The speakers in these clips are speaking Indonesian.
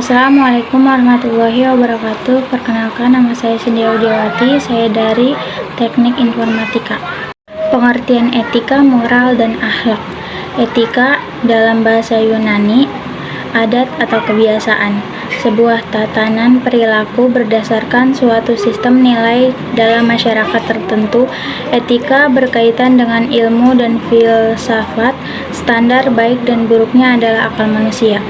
Assalamualaikum warahmatullahi wabarakatuh. Perkenalkan, nama saya Cindy Audiawati. Saya dari Teknik Informatika. Pengertian etika, moral, dan akhlak. Etika dalam bahasa Yunani, adat atau kebiasaan, sebuah tatanan perilaku berdasarkan suatu sistem nilai dalam masyarakat tertentu. Etika berkaitan dengan ilmu dan filsafat. Standar baik dan buruknya adalah akal manusia.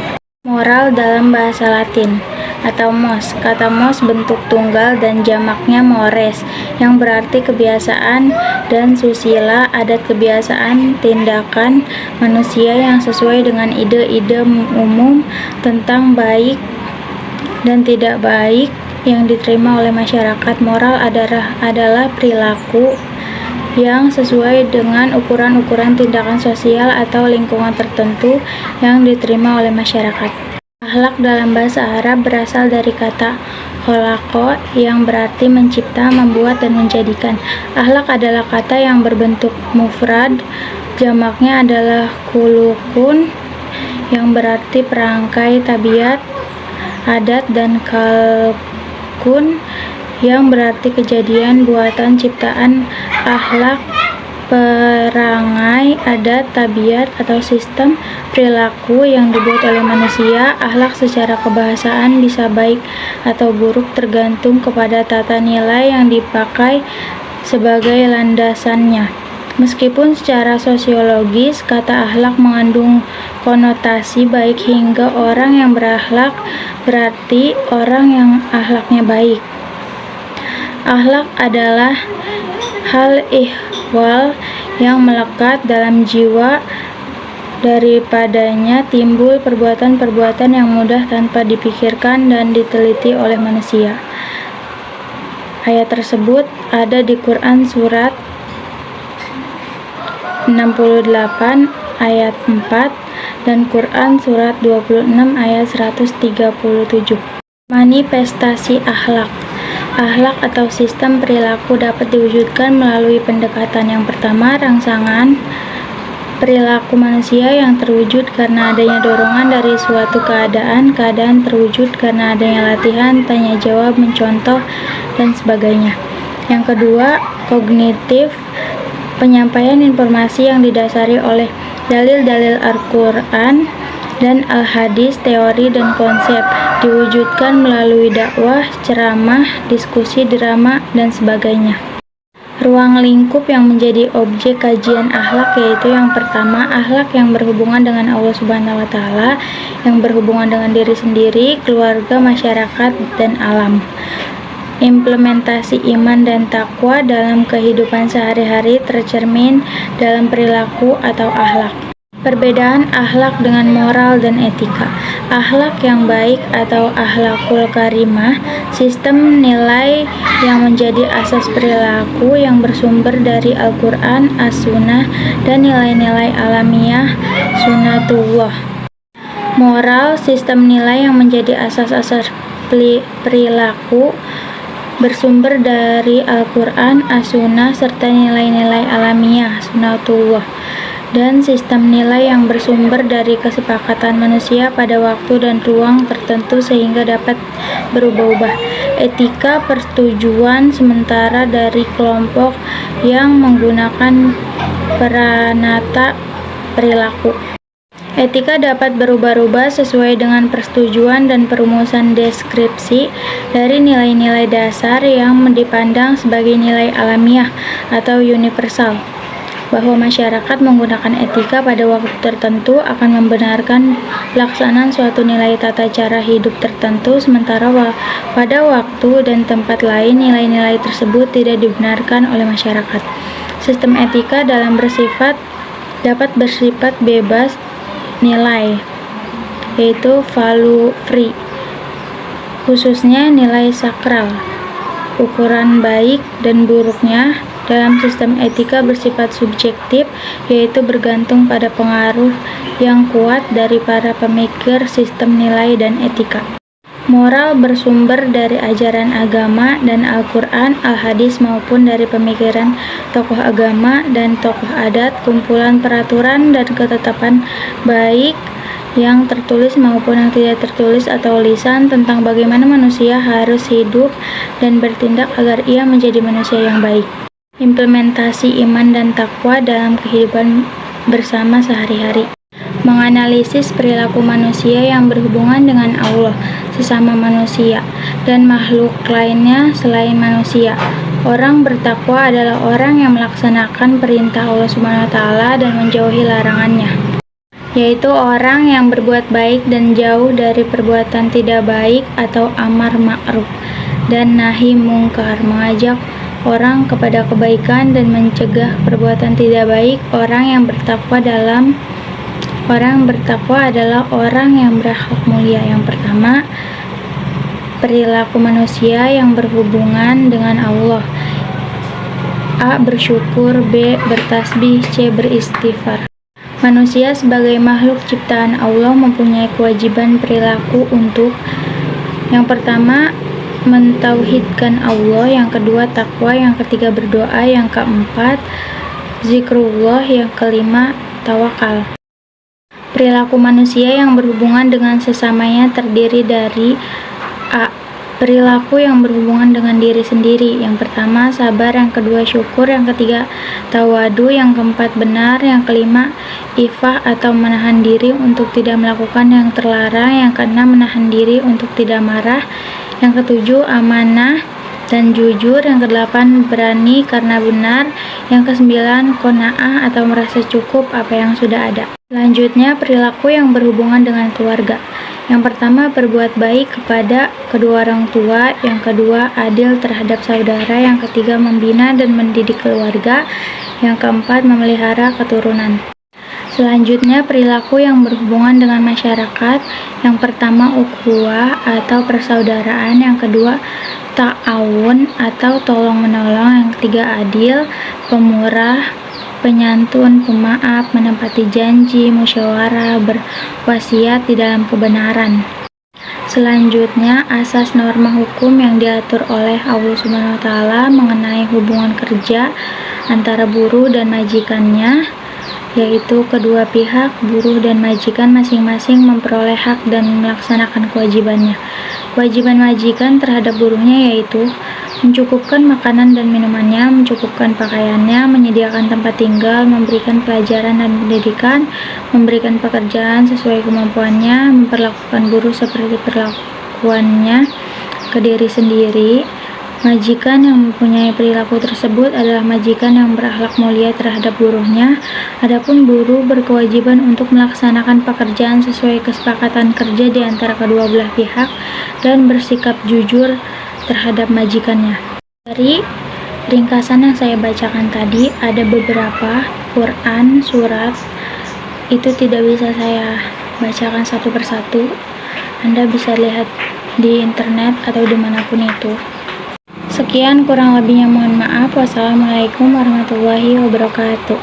Moral dalam bahasa Latin atau mos. Kata mos bentuk tunggal dan jamaknya mores, yang berarti kebiasaan, dan susila adat kebiasaan tindakan manusia yang sesuai dengan ide-ide umum tentang baik dan tidak baik yang diterima oleh masyarakat. Moral adalah perilaku yang sesuai dengan ukuran-ukuran tindakan sosial atau lingkungan tertentu yang diterima oleh masyarakat. Akhlak dalam bahasa Arab berasal dari kata khalaqa yang berarti mencipta, membuat, dan menjadikan. Akhlak adalah kata yang berbentuk mufrad, jamaknya adalah khuluqun yang berarti perangkai, tabiat, adat, dan khalqun yang berarti kejadian, buatan, ciptaan. Akhlak perangai, adat, tabiat, atau sistem perilaku yang dibuat oleh manusia. Akhlak secara kebahasaan bisa baik atau buruk tergantung kepada tata nilai yang dipakai sebagai landasannya. Meskipun secara sosiologis kata akhlak mengandung konotasi baik, hingga orang yang berakhlak berarti orang yang akhlaknya baik. Akhlak adalah hal ihwal yang melekat dalam jiwa, daripadanya timbul perbuatan-perbuatan yang mudah tanpa dipikirkan dan diteliti oleh manusia. Ayat tersebut ada di Quran surat 68 ayat 4 dan Quran surat 26 ayat 137. Manifestasi akhlak. Akhlak atau sistem perilaku dapat diwujudkan melalui pendekatan. Yang pertama, rangsangan perilaku manusia yang terwujud karena adanya dorongan dari suatu keadaan. Keadaan terwujud karena adanya latihan, tanya jawab, mencontoh, dan sebagainya. Yang kedua, kognitif, penyampaian informasi yang didasari oleh dalil-dalil Al-Quran dan Al-Hadis, teori dan konsep, diwujudkan melalui dakwah, ceramah, diskusi, drama, dan sebagainya. Ruang lingkup yang menjadi objek kajian akhlak yaitu yang pertama, akhlak yang berhubungan dengan Allah Subhanahu wa Ta'ala, yang berhubungan dengan diri sendiri, keluarga, masyarakat, dan alam. Implementasi iman dan takwa dalam kehidupan sehari-hari tercermin dalam perilaku atau akhlak. Perbedaan akhlak dengan moral dan etika. Akhlak yang baik atau akhlakul karimah, sistem nilai yang menjadi asas perilaku yang bersumber dari Al-Quran, As-Sunnah, dan nilai-nilai alamiah sunnatullah. Moral, sistem nilai yang menjadi asas-asas perilaku bersumber dari Al-Quran, As-Sunnah, serta nilai-nilai alamiah sunnatullah, dan sistem nilai yang bersumber dari kesepakatan manusia pada waktu dan ruang tertentu sehingga dapat berubah-ubah. Etika, persetujuan sementara dari kelompok yang menggunakan peranata perilaku. Etika dapat berubah-ubah sesuai dengan persetujuan dan perumusan deskripsi dari nilai-nilai dasar yang dipandang sebagai nilai alamiah atau universal, bahwa masyarakat menggunakan etika pada waktu tertentu akan membenarkan pelaksanaan suatu nilai tata cara hidup tertentu, sementara pada waktu dan tempat lain nilai-nilai tersebut tidak dibenarkan oleh masyarakat. Sistem etika dapat bersifat bebas nilai, yaitu value free, khususnya nilai sakral. Ukuran baik dan buruknya dalam sistem etika bersifat subjektif, yaitu bergantung pada pengaruh yang kuat dari para pemikir sistem nilai dan etika. Moral bersumber dari ajaran agama dan Al-Quran, Al-Hadis, maupun dari pemikiran tokoh agama dan tokoh adat, kumpulan peraturan dan ketetapan baik yang tertulis maupun yang tidak tertulis atau lisan, tentang bagaimana manusia harus hidup dan bertindak agar ia menjadi manusia yang baik. Implementasi iman dan takwa dalam kehidupan bersama sehari-hari. Menganalisis perilaku manusia yang berhubungan dengan Allah, sesama manusia, dan makhluk lainnya selain manusia. Orang bertakwa adalah orang yang melaksanakan perintah Allah SWT dan menjauhi larangannya, yaitu orang yang berbuat baik dan jauh dari perbuatan tidak baik atau amar ma'ruf dan nahi mungkar, mengajak orang kepada kebaikan dan mencegah perbuatan tidak baik. Orang yang bertakwa adalah orang yang berakhlak mulia. Yang pertama, perilaku manusia yang berhubungan dengan Allah. A. Bersyukur. B. Bertasbih. C. Beristighfar. Manusia sebagai makhluk ciptaan Allah mempunyai kewajiban perilaku untuk: yang pertama, mentauhidkan Allah; yang kedua, takwa; yang ketiga, berdoa; yang keempat, zikrullah; yang kelima, tawakal. Perilaku manusia yang berhubungan dengan sesamanya terdiri dari: A. Perilaku yang berhubungan dengan diri sendiri. Yang pertama, sabar; yang kedua, syukur; yang ketiga, tawadu; yang keempat, benar; yang kelima, ifah atau menahan diri untuk tidak melakukan yang terlarang; yang keenam, menahan diri untuk tidak marah; yang ketujuh, amanah dan jujur; yang kedelapan, berani karena benar; yang kesembilan, qanaah atau merasa cukup apa yang sudah ada. Selanjutnya, perilaku yang berhubungan dengan keluarga. Yang pertama, berbuat baik kepada kedua orang tua; yang kedua, adil terhadap saudara; yang ketiga, membina dan mendidik keluarga; yang keempat, memelihara keturunan. Selanjutnya, perilaku yang berhubungan dengan masyarakat. Yang pertama, ukhuwah atau persaudaraan; yang kedua, ta'awun atau tolong-menolong; yang ketiga, adil, pemurah, penyantun, pemaaf, menepati janji, musyawarah, berwasiat di dalam kebenaran. Selanjutnya, asas norma hukum yang diatur oleh Allah SWT mengenai hubungan kerja antara buruh dan majikannya, yaitu kedua pihak, buruh dan majikan, masing-masing memperoleh hak dan melaksanakan kewajibannya. Kewajiban majikan terhadap buruhnya yaitu mencukupkan makanan dan minumannya, mencukupkan pakaiannya, menyediakan tempat tinggal, memberikan pelajaran dan pendidikan, memberikan pekerjaan sesuai kemampuannya, memperlakukan buruh seperti perlakuannya ke diri sendiri. Majikan yang mempunyai perilaku tersebut adalah majikan yang berakhlak mulia terhadap buruhnya. Adapun buruh berkewajiban untuk melaksanakan pekerjaan sesuai kesepakatan kerja di antara kedua belah pihak dan bersikap jujur terhadap majikannya. Dari ringkasan yang saya bacakan tadi, ada beberapa Quran surat itu tidak bisa saya bacakan satu persatu. Anda bisa lihat di internet atau dimanapun itu. Sekian, kurang lebihnya mohon maaf. Wassalamualaikum warahmatullahi wabarakatuh.